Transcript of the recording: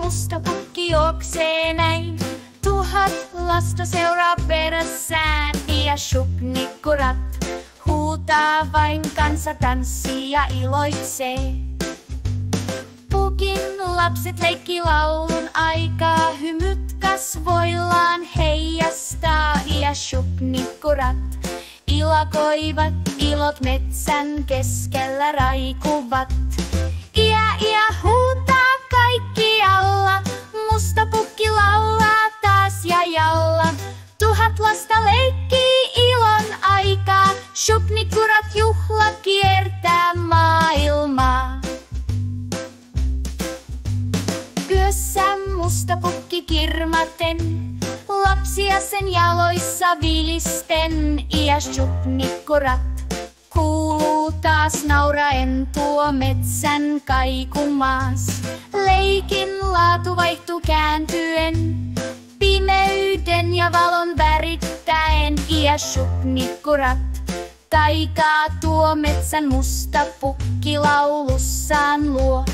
musta pukki juoksee näin. 1000 lasta seuraa perässään ja shupnikkurat huutaa vain, kansa tanssii ja iloitsee. Pukin lapset leikki laulun aikaa, hymyt kasvoillaan heijastaa ja shupnikkurat ilakoivat, ilot metsän keskellä raikuvat. Ia huutaa kaikkialla, musta pukki laulaa taas ja jalla. 1000 lasta leikkii ilon aikaa, shupnikkurat juhla kiertää maailmaa. Yössä musta pukki kirmaten, lapsia sen jaloissa vilisten ja shupnikkurat kuuluu taas nauraen tuo metsän kaikumaas. Leikin laatu vaihtuu kääntyen, pimeyden ja valon värittäen ja shupnikkurat taikaa tuo metsän musta pukki laulussaan luo.